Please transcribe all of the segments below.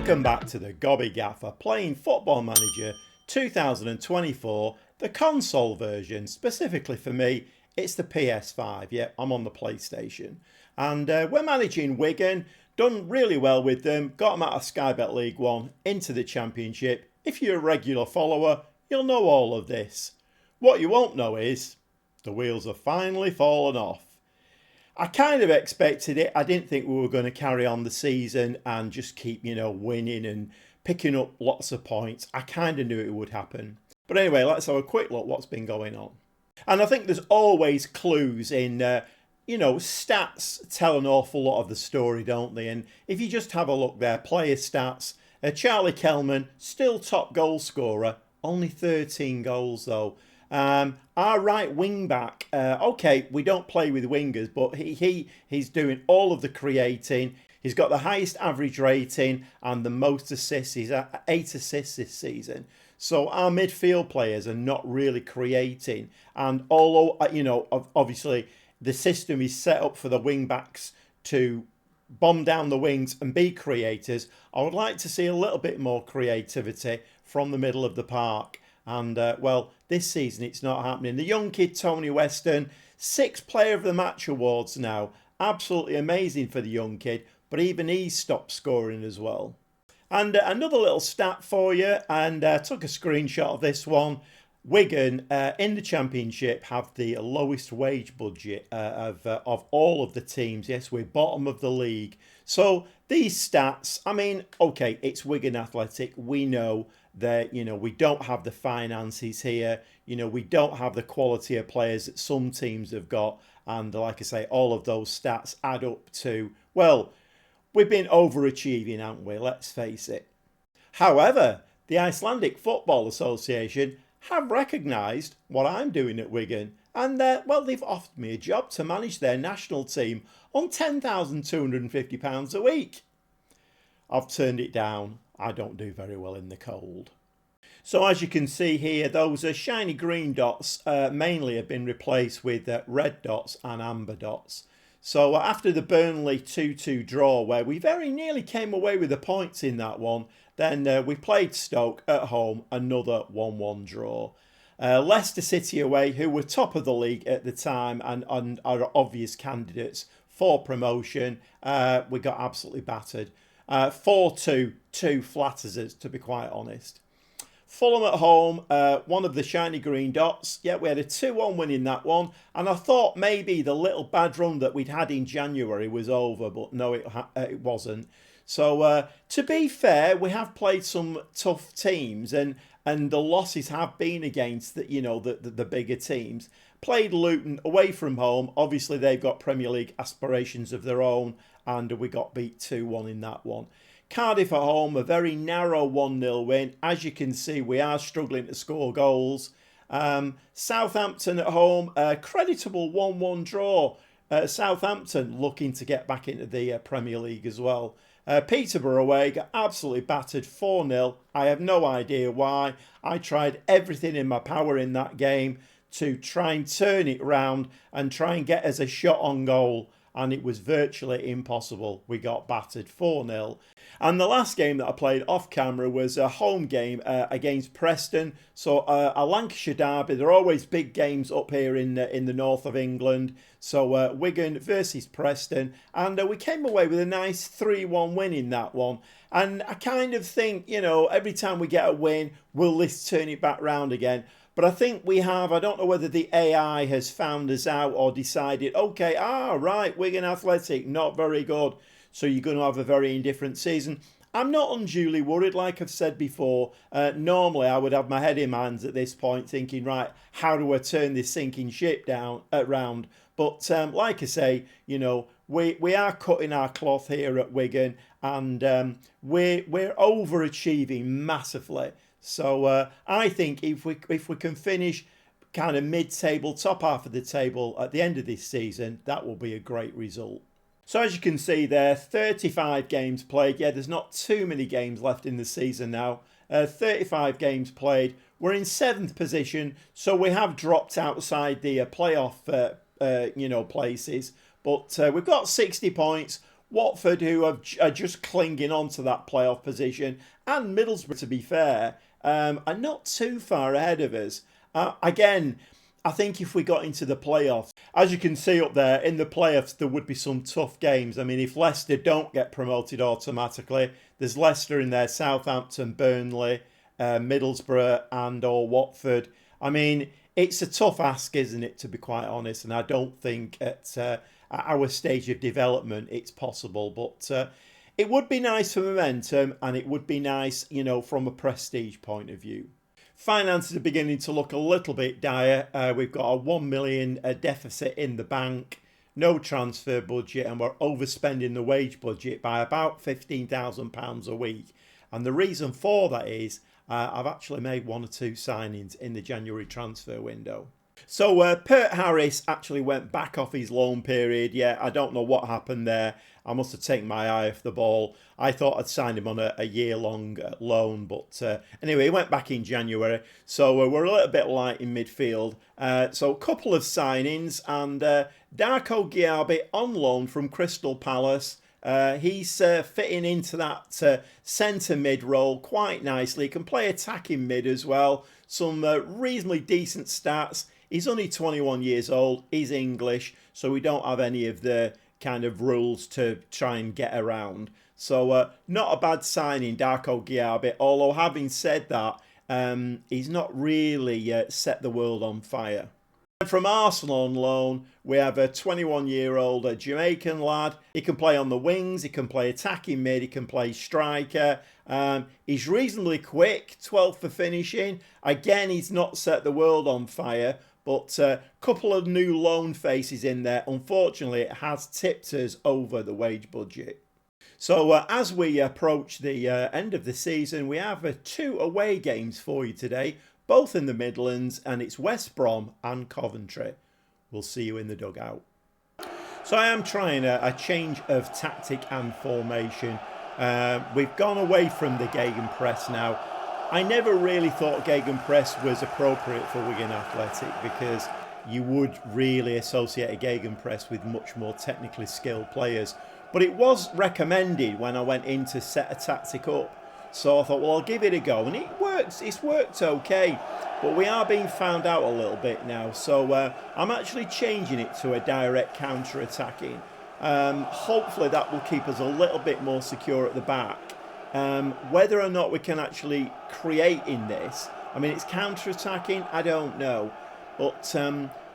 Welcome back to the Gobby Gaffer playing Football Manager 2024, the console version. Specifically for me, it's the PS5. Yeah, I'm on the PlayStation. And we're managing Wigan, done really well with them, got them out of Sky Bet League 1 into the Championship. If you're a regular follower, you'll know all of this. What you won't know is the wheels have finally fallen off. I kind of expected it. I didn't think we were going to carry on the season and just keep, winning and picking up lots of points. I kind of knew it would happen. But anyway, let's have a quick look what's been going on. And I think there's always clues in, stats tell an awful lot of the story, don't they? And if you just have a look there, player stats, Charlie Kelman, still top goal scorer, only 13 goals though. Our right wing back, okay, we don't play with wingers, but he's doing all of the creating. He's got the highest average rating and the most assists. He's at 8 assists this season. So our midfield players are not really creating. And although, obviously the system is set up for the wing backs to bomb down the wings and be creators, I would like to see a little bit more creativity from the middle of the park. And, this season it's not happening. The young kid, Tony Weston, 6th Player of the Match awards now. Absolutely amazing for the young kid, but even he's stopped scoring as well. And another little stat for you, and took a screenshot of this one. Wigan in the Championship have the lowest wage budget of all of the teams. Yes, we're bottom of the league. So these stats, I mean, okay, it's Wigan Athletic. We know that, we don't have the finances here. We don't have the quality of players that some teams have got. And like I say, all of those stats add up to, well, we've been overachieving, haven't we? Let's face it. However, the Icelandic Football Association have recognised what I'm doing at Wigan. And, they've offered me a job to manage their national team on £10,250 a week. I've turned it down. I don't do very well in the cold. So as you can see here, those shiny green dots mainly have been replaced with red dots and amber dots. So after the Burnley 2-2 draw, where we very nearly came away with the points in that one, then we played Stoke at home, another 1-1 draw. Leicester City away, who were top of the league at the time and are obvious candidates for promotion, we got absolutely battered. 4-2, two flatters, to be quite honest. Fulham at home, one of the shiny green dots. Yeah, we had a 2-1 win in that one. And I thought maybe the little bad run that we'd had in January was over, but no, it wasn't. So to be fair, we have played some tough teams and the losses have been against the bigger teams. Played Luton away from home. Obviously, they've got Premier League aspirations of their own, and we got beat 2-1 in that one. Cardiff at home, a very narrow 1-0 win. As you can see, we are struggling to score goals. Southampton at home, a creditable 1-1 draw. Southampton looking to get back into the Premier League as well. Peterborough away, got absolutely battered 4-0. I have no idea why. I tried everything in my power in that game to try and turn it round and try and get us a shot on goal. And it was virtually impossible. We got battered 4-0. And the last game that I played off camera was a home game against Preston. So a Lancashire derby. There are always big games up here in the north of England. So Wigan versus Preston. And we came away with a nice 3-1 win in that one. And I kind of think, every time we get a win, will this turn it back round again? But I think we have, I don't know whether the AI has found us out or decided, okay, right, Wigan Athletic, not very good. So you're going to have a very indifferent season. I'm not unduly worried, like I've said before. Normally, I would have my head in my hands at this point thinking, right, how do I turn this sinking ship around? But like I say, we are cutting our cloth here at Wigan and we're overachieving massively. So I think if we can finish kind of mid-table, top half of the table at the end of this season, that will be a great result. So as you can see there, 35 games played. Yeah, there's not too many games left in the season now. 35 games played. We're in 7th position, so we have dropped outside the playoff, places. But we've got 60 points. Watford, who are just clinging on to that playoff position, and Middlesbrough, to be fair, are not too far ahead of us. Again, I think if we got into the playoffs, as you can see up there, in the playoffs, there would be some tough games. I mean, if Leicester don't get promoted automatically, there's Leicester in there, Southampton, Burnley, Middlesbrough and or Watford. I mean, it's a tough ask, isn't it, to be quite honest? And I don't think at our stage of development it's possible. But it would be nice for momentum, and it would be nice, you know, from a prestige point of view. Finances are beginning to look a little bit dire. We've got a 1 million deficit in the bank, no transfer budget, and we're overspending the wage budget by about £15,000 a week. And the reason for that is I've actually made 1 or 2 signings in the January transfer window. So Pert Harris actually went back off his loan period. Yeah, I don't know what happened there. I must have taken my eye off the ball. I thought I'd signed him on a year-long loan. But anyway, he went back in January. So we're a little bit light in midfield. So a couple of signings. And Darko Giabi on loan from Crystal Palace. He's fitting into that centre mid role quite nicely. He can play attacking mid as well. Some reasonably decent stats. He's only 21 years old. He's English, so we don't have any of the kind of rules to try and get around. So not a bad signing, Darko Giabi. Although having said that, he's not really set the world on fire. From Arsenal on loan, we have a 21-year-old Jamaican lad. He can play on the wings, he can play attacking mid, he can play striker. He's reasonably quick, 12th for finishing. Again, he's not set the world on fire, but a couple of new loan faces in there. Unfortunately, it has tipped us over the wage budget. So as we approach the end of the season, we have 2 away games for you today, both in the Midlands, and it's West Brom and Coventry. We'll see you in the dugout. So I am trying a change of tactic and formation. We've gone away from the gegenpress now. I never really thought gegenpress was appropriate for Wigan Athletic because you would really associate a gegenpress with much more technically skilled players. But it was recommended when I went in to set a tactic up. So I thought, well, I'll give it a go. And it works. It's worked okay. But we are being found out a little bit now. So I'm actually changing it to a direct counter-attacking. Hopefully that will keep us a little bit more secure at the back. Whether or not we can actually create in this, I mean, it's counter-attacking, I don't know. But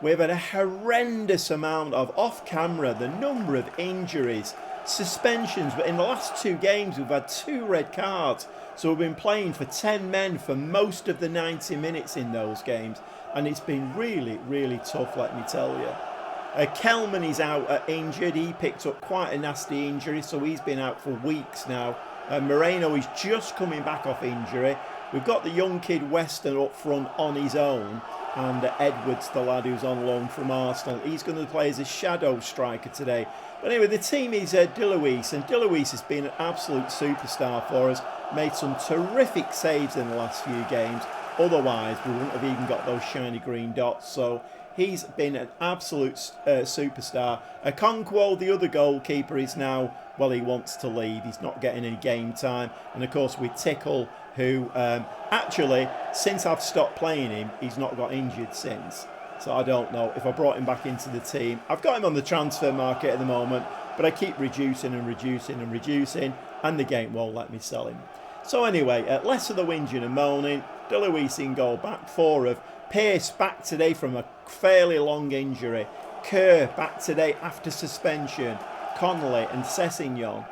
we've had a horrendous amount of off-camera, the number of injuries, suspensions. But in the last 2 games, we've had 2 red cards. So we've been playing for 10 men for most of the 90 minutes in those games. And it's been really, really tough, let me tell you. Kelman is out injured. He picked up quite a nasty injury, so he's been out for weeks now. Moreno is just coming back off injury. We've got the young kid Weston up front on his own, and Edwards, the lad who's on loan from Arsenal, he's going to play as a shadow striker today. But anyway, the team is DeLuise, and DeLuise has been an absolute superstar for us. Made some terrific saves in the last few games. Otherwise, we wouldn't have even got those shiny green dots. So he's been an absolute superstar. Okonkwo, the other goalkeeper, is now, well, he wants to leave. He's not getting any game time. And of course, with Tickle, who actually, since I've stopped playing him, he's not got injured since. So I don't know if I brought him back into the team. I've got him on the transfer market at the moment, but I keep reducing and reducing and reducing, and the game won't let me sell him. So anyway, less of the whinging and moaning. DeLuise in goal, back 4 of Pearce back today from a fairly long injury. Kerr back today after suspension. Connolly and Sessegnon.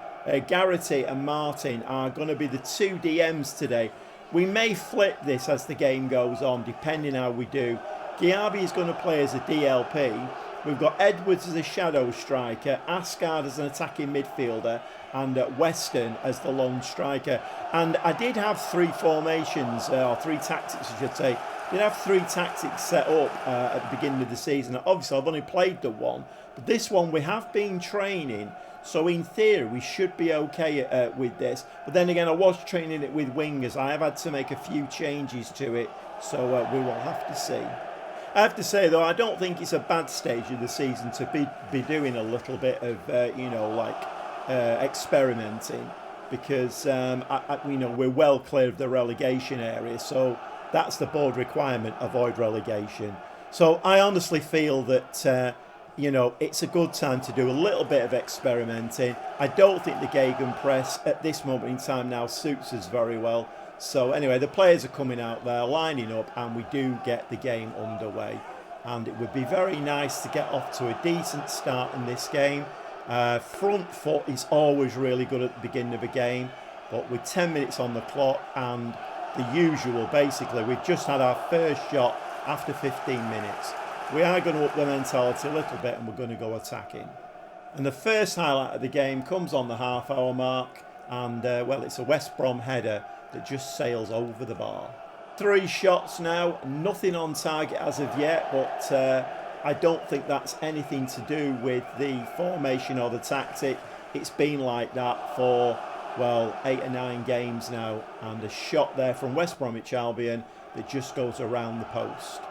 Garrity and Martin are going to be the 2 DMs today. We may flip this as the game goes on, depending how we do. Giabi is going to play as a DLP. We've got Edwards as a shadow striker, Asgard as an attacking midfielder, and Weston as the lone striker. And I did have 3 formations, or 3 tactics, I should say. I did have 3 tactics set up at the beginning of the season. Obviously, I've only played the one, but this one we have been training. So in theory, we should be okay with this. But then again, I was training it with wingers. I have had to make a few changes to it, so we will have to see. I have to say, though, I don't think it's a bad stage of the season to be doing a little bit of, you know, like experimenting, because we're well clear of the relegation area, so that's the board requirement: avoid relegation. So I honestly feel that it's a good time to do a little bit of experimenting. I don't think the gegenpress at this moment in time now suits us very well. So anyway, the players are coming out there, lining up, and we do get the game underway. And it would be very nice to get off to a decent start in this game. Front foot is always really good at the beginning of a game, but with 10 minutes on the clock and the usual, basically, we've just had our first shot after 15 minutes. We are going to up the mentality a little bit, and we're going to go attacking. And the first highlight of the game comes on the half-hour mark, and it's a West Brom header that just sails over the bar. 3 shots now, nothing on target as of yet, but I don't think that's anything to do with the formation or the tactic. It's been like that for, 8 or 9 games now, and a shot there from West Bromwich Albion that just goes around the post.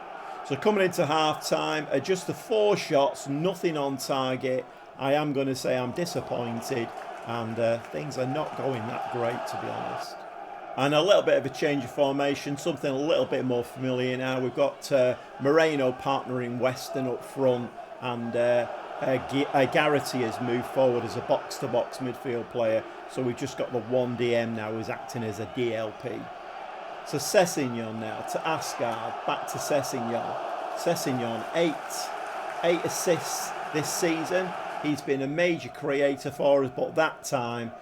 So coming into half-time, just the 4 shots, nothing on target. I am going to say I'm disappointed, and things are not going that great, to be honest. And a little bit of a change of formation, something a little bit more familiar now. We've got Moreno partnering Weston up front, and Garrity has moved forward as a box-to-box midfield player. So we've just got the one DM now who's acting as a DLP. So Sessegnon now to Asgard, back to Sessegnon. Sessegnon, 8 assists this season. He's been a major creator for us, but that time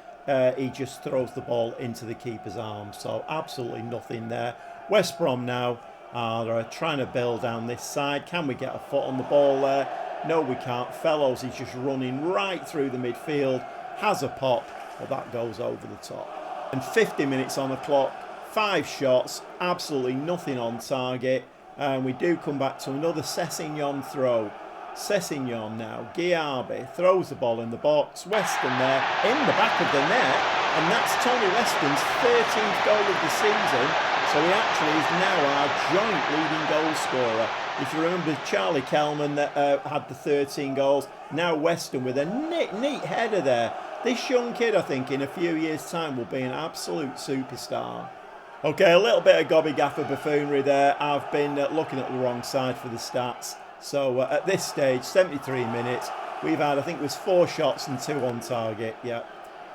he just throws the ball into the keeper's arms. So absolutely nothing there. West Brom now are trying to build down this side. Can we get a foot on the ball there? No, we can't. Fellows is just running right through the midfield. Has a pop, but that goes over the top. And 50 minutes on the clock. 5 shots, absolutely nothing on target, and we do come back to another Sessegnon throw. Sessegnon now, Giabi throws the ball in the box, Weston there in the back of the net, and that's Tony Weston's 13th goal of the season, so he actually is now our joint leading goal scorer. If you remember Charlie Kelman that had the 13 goals, now Weston with a neat header there. This young kid, I think, in a few years' time will be an absolute superstar. Okay, a little bit of gobbygaffer buffoonery there. I've been looking at the wrong side for the stats. So at this stage, 73 minutes, we've had, I think it was 4 shots and 2 on target. Yeah,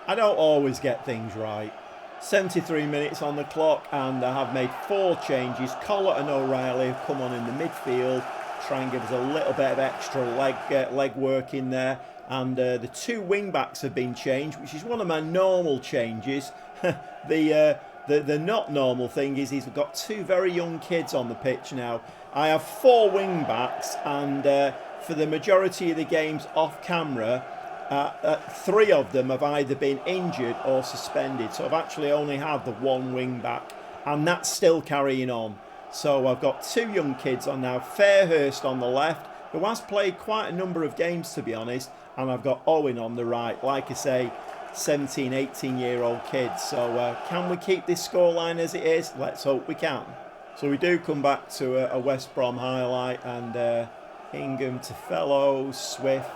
I don't always get things right. 73 minutes on the clock, and I have made 4 changes. Collett and O'Reilly have come on in the midfield, try and give us a little bit of extra leg work in there. And the 2 wing backs have been changed, which is one of my normal changes. The not normal thing is he's got 2 very young kids on the pitch now. I have 4 wing backs, and for the majority of the games off camera, 3 of them have either been injured or suspended. So I've actually only had the 1 wing back, and that's still carrying on. So I've got 2 young kids on now. Fairhurst on the left, who has played quite a number of games, to be honest, and I've got Owen on the right. Like I say, 17, 18-year-old kids. So can we keep this scoreline as it is? Let's hope we can. So we do come back to a West Brom highlight, and Ingham to Fellows, Swift,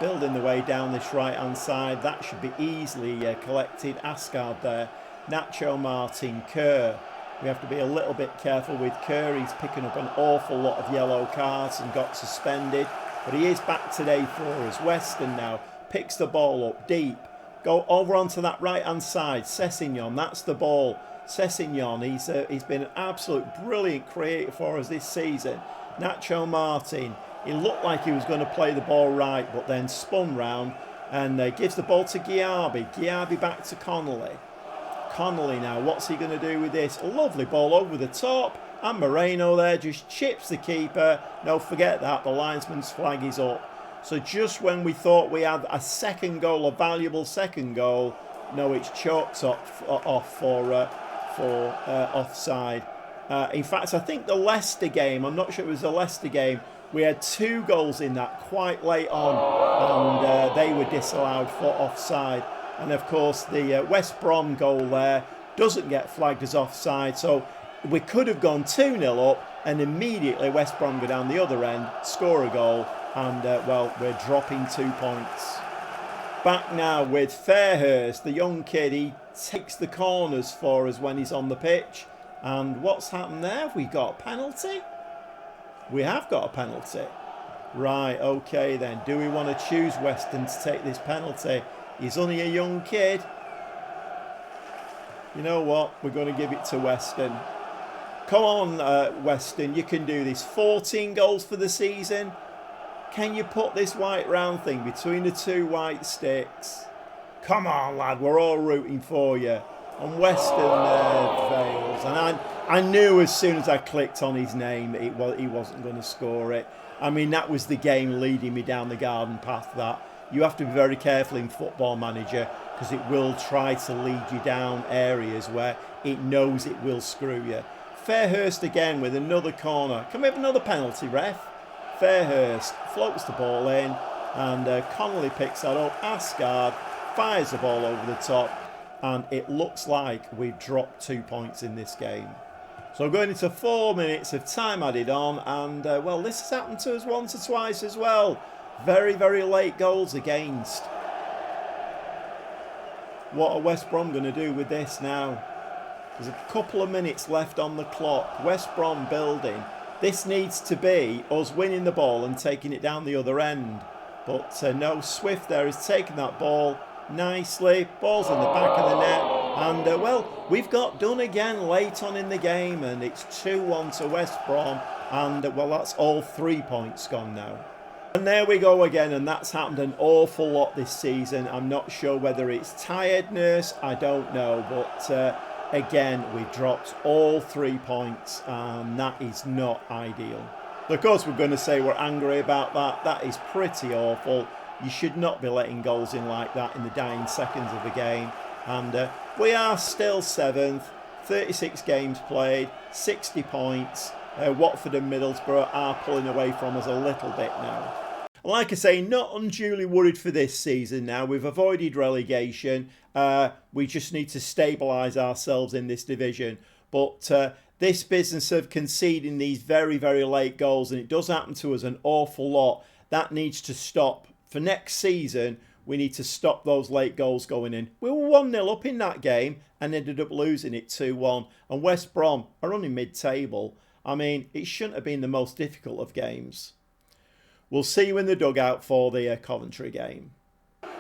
building the way down this right-hand side. That should be easily collected. Asgard there. Nacho Martin, Kerr. We have to be a little bit careful with Kerr. He's picking up an awful lot of yellow cards and got suspended. But he is back today for us. Weston now picks the ball up deep. Go over onto that right-hand side. Sessegnon, that's the ball. Sessegnon, he's been an absolute brilliant creator for us this season. Nacho Martin, he looked like he was going to play the ball right, but then spun round and gives the ball to Giabi. Giabi back to Connolly. Connolly now, what's he going to do with this? A lovely ball over the top, and Moreno there just chips the keeper. No, forget that, the linesman's flag is up. So just when we thought we had a second goal, a valuable second goal, no, it's chalked off for offside. In fact, I think the Leicester game, I'm not sure it was the Leicester game, we had 2 goals in that quite late on, and they were disallowed for offside. And of course, the West Brom goal there doesn't get flagged as offside. So we could have gone 2-0 up, and immediately West Brom go down the other end, score a goal, and we're dropping 2 points. Back now with Fairhurst, the young kid. He takes the corners for us when he's on the pitch. And what's happened there? Have we got a penalty? We have got a penalty. Right, okay then. Do we want to choose Weston to take this penalty? He's only a young kid. You know what? We're going to give it to Weston. Come on, Weston. You can do this. 14 goals for the season. Can you put this white round thing between the two white sticks? Come on, lad. We're all rooting for you. And Weston fails. And I knew as soon as I clicked on his name he wasn't going to score it. I mean, that was the game leading me down the garden path. That you have to be very careful in Football Manager, because it will try to lead you down areas where it knows it will screw you. Fairhurst again with another corner. Can we have another penalty, ref? Fairhurst floats the ball in, and Connolly picks that up. Asgard fires the ball over the top, and it looks like we've dropped 2 points in this game. So going into 4 minutes of time added on, and well, this has happened to us once or twice as well. Very, very late goals against. What are West Brom going to do with this now? There's a couple of minutes left on the clock. West Brom building. This needs to be us winning the ball and taking it down the other end. But no, Swift there is taking that ball nicely. Ball's in the back of the net. And well, we've got done again late on in the game. And it's 2-1 to West Brom. And well, that's all 3 points gone now. And there we go again, and that's happened an awful lot this season. I'm not sure whether it's tiredness, I don't know, but again, we've dropped all 3 points, and that is not ideal. Of course, we're going to say we're angry about that. That is pretty awful. You should not be letting goals in like that in the dying seconds of the game. And we are still 7th, 36 games played, 60 points. Watford and Middlesbrough are pulling away from us a little bit now. Like I say, not unduly worried for this season now. We've avoided relegation. We just need to stabilise ourselves in this division. But this business of conceding these very, very late goals, and it does happen to us an awful lot, that needs to stop. For next season, we need to stop those late goals going in. We were 1-0 up in that game and ended up losing it 2-1. And West Brom are only mid-table. I mean, it shouldn't have been the most difficult of games. We'll see you in the dugout for the Coventry game.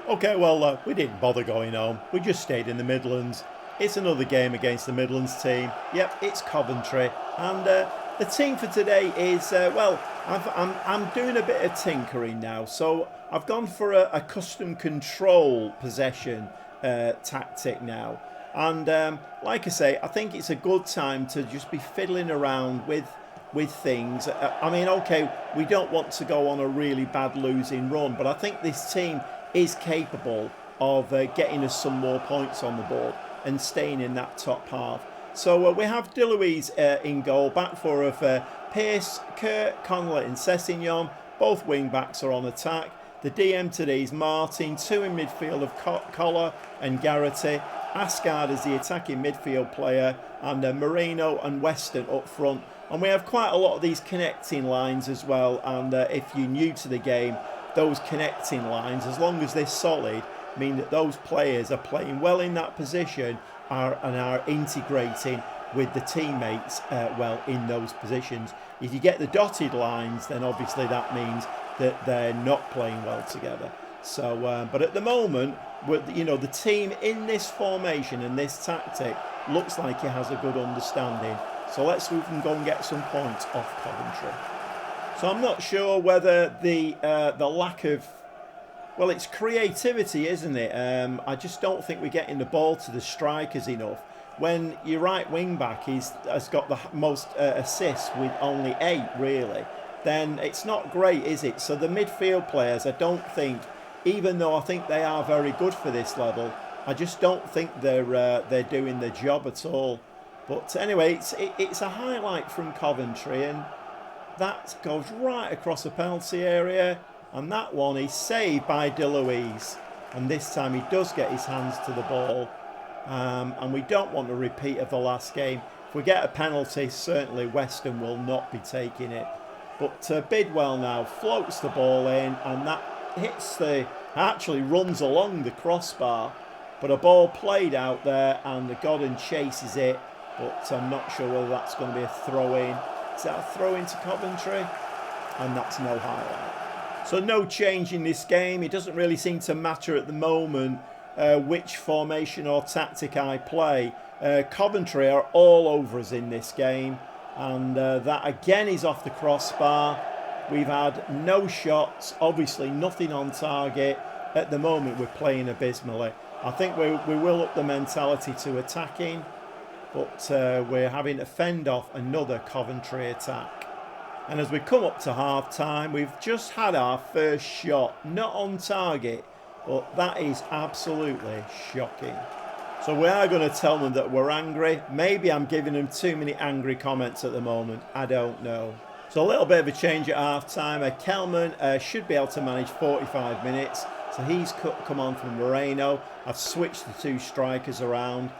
Okay, well, we didn't bother going home. We just stayed in the Midlands. It's another game against the Midlands team. Yep, it's Coventry. And the team for today is, well, I'm doing a bit of tinkering now. So I've gone for a custom control possession tactic now. And like I say, I think it's a good time to just be fiddling around with things. I mean, okay, we don't want to go on a really bad losing run, but I think this team is capable of getting us some more points on the board and staying in that top half. So we have DeLuise in goal, back four of Pearce, Kurt, Connolly and Sessignon. Both wing backs are on attack. The DM today is Martin, 2 in midfield of Collar and Garrity. Asgard is the attacking midfield player, and Moreno and Weston up front. And we have quite a lot of these connecting lines as well. And if you're new to the game, those connecting lines, as long as they're solid, mean that those players are playing well in that position and are integrating with the teammates well in those positions. If you get the dotted lines, then obviously that means that they're not playing well together. So, but at the moment, you know, the team in this formation and this tactic looks like it has a good understanding. So let's see if we can go and get some points off Coventry. So I'm not sure whether the lack of, well, it's creativity, isn't it? I just don't think we're getting the ball to the strikers enough. When your right wing back has got the most assists with only 8, really, then it's not great, is it? So the midfield players, I don't think, even though I think they are very good for this level, I just don't think they're doing their job at all. But anyway, it's a highlight from Coventry, and that goes right across the penalty area, and that one is saved by DeLuise, and this time he does get his hands to the ball, and we don't want a repeat of the last game. If we get a penalty, certainly Weston will not be taking it. But Bidwell now floats the ball in, and that actually runs along the crossbar, but a ball played out there and the Godden chases it, but I'm not sure whether that's going to be a throw-in. Is that a throw-in to Coventry? And that's no highlight. So no change in this game. It doesn't really seem to matter at the moment which formation or tactic I play. Coventry are all over us in this game, and that again is off the crossbar. We've had no shots, obviously nothing on target. At the moment we're playing abysmally. I think we will up the mentality to attacking, but we're having to fend off another Coventry attack. And as we come up to half time, we've just had our first shot, not on target, but that is absolutely shocking. So we are going to tell them that we're angry. Maybe I'm giving them too many angry comments at the moment. I don't know. So a little bit of a change at half time. Kelman should be able to manage 45 minutes. So he's come on from Moreno. I've switched the two strikers around.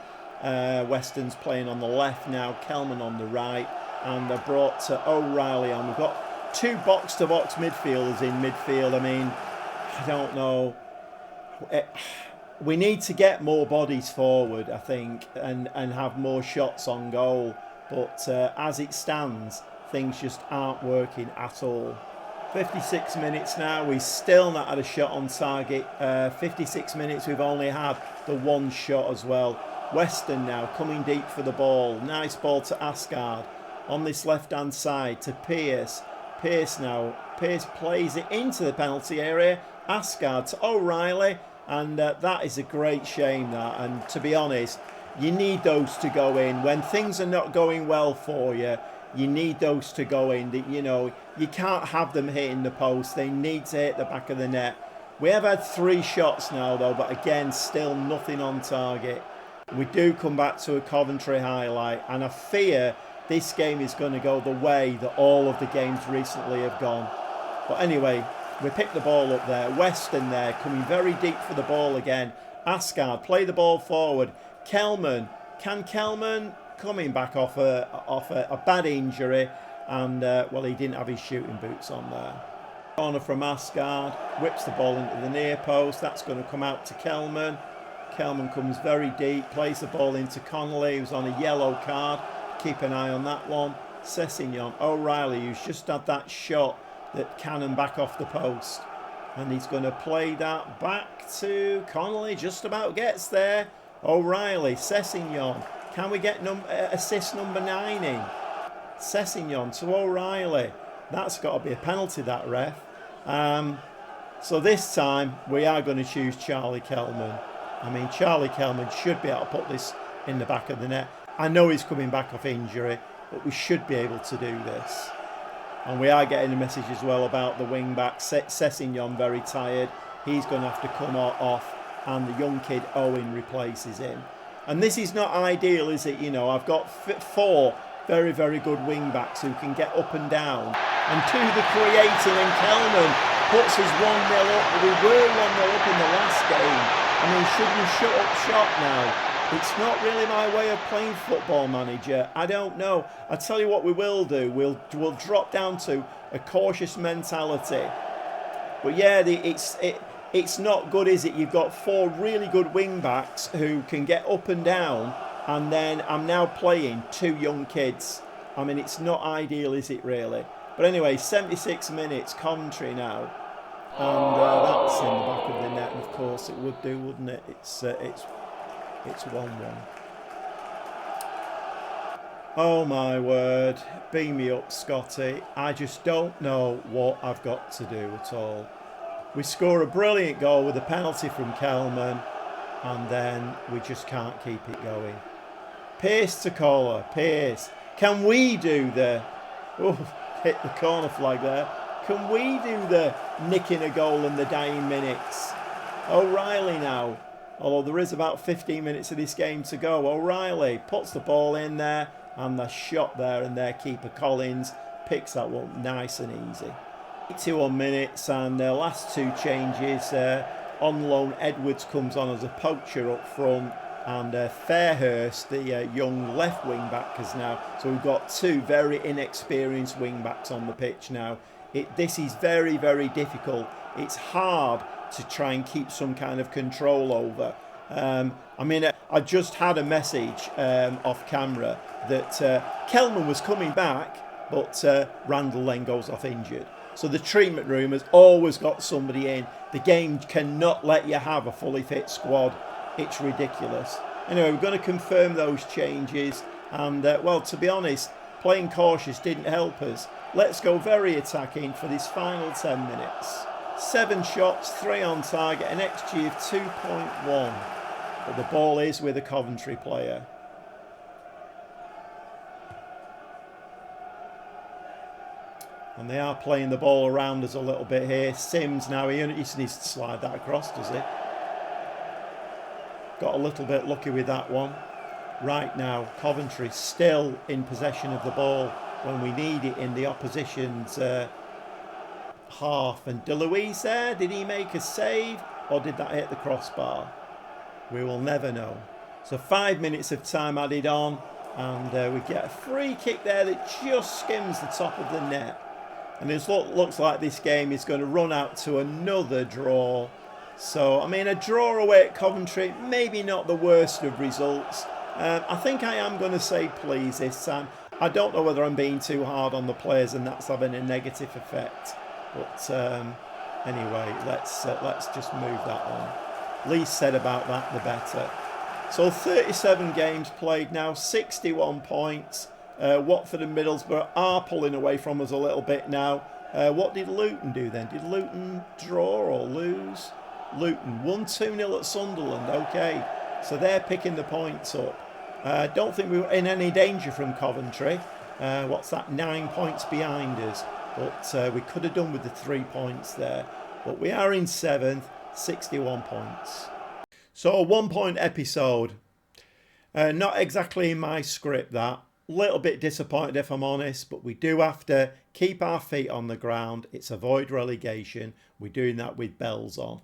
Weston's playing on the left now, Kelman on the right. And I brought O'Reilly on. We've got two box-to-box midfielders in midfield. I mean, I don't know. We need to get more bodies forward, I think, and have more shots on goal. But as it stands, things just aren't working at all. 56 minutes now, we've still not had a shot on target. 56 minutes, we've only had the one shot as well. Weston now coming deep for the ball. Nice ball to Asgard. On this left-hand side to Pearce. Pearce plays it into the penalty area. Asgard to O'Reilly. And that is a great shame, that. And to be honest, you need those to go in. When things are not going well for you, you need those to go in. You know, you can't have them hitting the post. They need to hit the back of the net. We have had 3 shots now, though, but again, still nothing on target. We do come back to a Coventry highlight, and I fear this game is going to go the way that all of the games recently have gone. But anyway, we pick the ball up there. Weston there, coming very deep for the ball again. Asgard, play the ball forward. Kelman, can Kelman, coming back off a bad injury, and well, he didn't have his shooting boots on there. Corner from Asgard, whips the ball into the near post. That's going to come out to Kelman. Kelman comes very deep, plays the ball into Connolly, who's on a yellow card. Keep an eye on that one. Sessignon, O'Reilly, who's just had that shot that cannon back off the post. And he's going to play that back to Connolly, just about gets there. O'Reilly, Sessignon. Can we get assist number 9 in? Sessignon to O'Reilly. That's got to be a penalty, that ref. So this time, we are going to choose Charlie Kelman. I mean, Charlie Kelman should be able to put this in the back of the net. I know he's coming back off injury, but we should be able to do this. And we are getting a message as well about the wing-back. Sessignon very tired. He's going to have to come off, and the young kid Owen replaces him. And this is not ideal, is it? You know, I've got 4 very, very good wing-backs who can get up and down and do the creating, and Kelman puts us 1-0 up. We were 1-0 up in the last game. I mean, should we shut up shop now? It's not really my way of playing Football Manager. I don't know. I'll tell you what we will do. We'll drop down to a cautious mentality. But yeah, it's not good, is it? You've got 4 really good wing backs who can get up and down, and then I'm now playing 2 young kids. I mean, it's not ideal, is it really? But anyway, 76 minutes, Coventry now. And that's in the back of the net, and of course it would do, wouldn't it? It's 1-1. Oh my word, beam me up, Scotty. I just don't know what I've got to do at all. We score a brilliant goal with a penalty from Kelman, and then we just can't keep it going. Pearce to Kohler, Pearce. Can we do the... Oh, hit the corner flag there. Can we do the nicking a goal in the dying minutes? O'Reilly now. Although there is about 15 minutes of this game to go. O'Reilly puts the ball in there, and the shot there, and their keeper Collins picks that one nice and easy. 81 minutes, and the last 2 changes. On loan, Edwards comes on as a poacher up front, and Fairhurst, the young left wing back, is now. So we've got 2 very inexperienced wing backs on the pitch now. This is very, very difficult it's hard to try and keep some kind of control over. I mean, I just had a message off camera that Kelman was coming back, but Randall then goes off injured. So the treatment room has always got somebody in. The game cannot let you have a fully fit squad. It's ridiculous. Anyway, we're going to confirm those changes. And, well, to be honest, playing cautious didn't help us. Let's go very attacking for this final 10 minutes. 7 shots, 3 on target, an XG of 2.1. But the ball is with a Coventry player. And they are playing the ball around us a little bit here. Sims now, he just needs to slide that across, does he? Got a little bit lucky with that one. Right now, Coventry still in possession of the ball when we need it in the opposition's half. And DeLuise there, did he make a save or did that hit the crossbar? We will never know. So 5 minutes of time added on, and we get a free kick there that just skims the top of the net. And it looks like this game is going to run out to another draw. So, I mean, a draw away at Coventry, maybe not the worst of results. I think I am going to say please this time. I don't know whether I'm being too hard on the players and that's having a negative effect. But anyway, let's just move that on. Least said about that, the better. So 37 games played now, 61 points. Watford and Middlesbrough are pulling away from us a little bit now. What did Luton do then? Did Luton draw or lose? Luton won 2-0 at Sunderland. Okay, so they're picking the points up. Don't think we were in any danger from Coventry. What's that? 9 points behind us. But we could have done with the 3 points there. But we are in 7th, 61 points. So a 1 point episode. Not exactly in my script that. Little bit disappointed if I'm honest, but we do have to keep our feet on the ground. It's avoid relegation. We're doing that with bells on.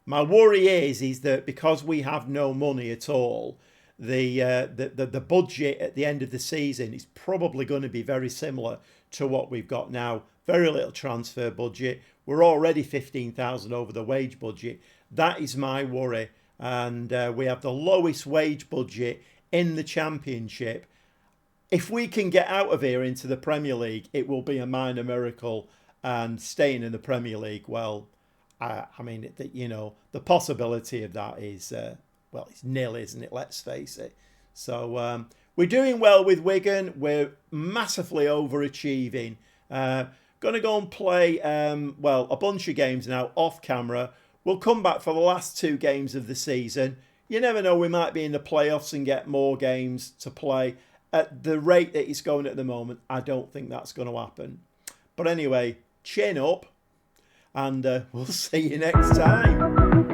My worry is that because we have no money at all, the budget at the end of the season is probably going to be very similar to what we've got now. Very little transfer budget. We're already 15,000 over the wage budget. That is my worry. And we have the lowest wage budget in the Championship. If we can get out of here into the Premier League, it will be a minor miracle. And staying in the Premier League, well, I mean, you know, the possibility of that is, well, it's nil, isn't it? Let's face it. So we're doing well with Wigan. We're massively overachieving. Going to go and play, well, a bunch of games now off camera. We'll come back for the last 2 games of the season. You never know, we might be in the playoffs and get more games to play. At the rate that it's going at the moment, I don't think that's going to happen. But anyway, chin up, and we'll see you next time.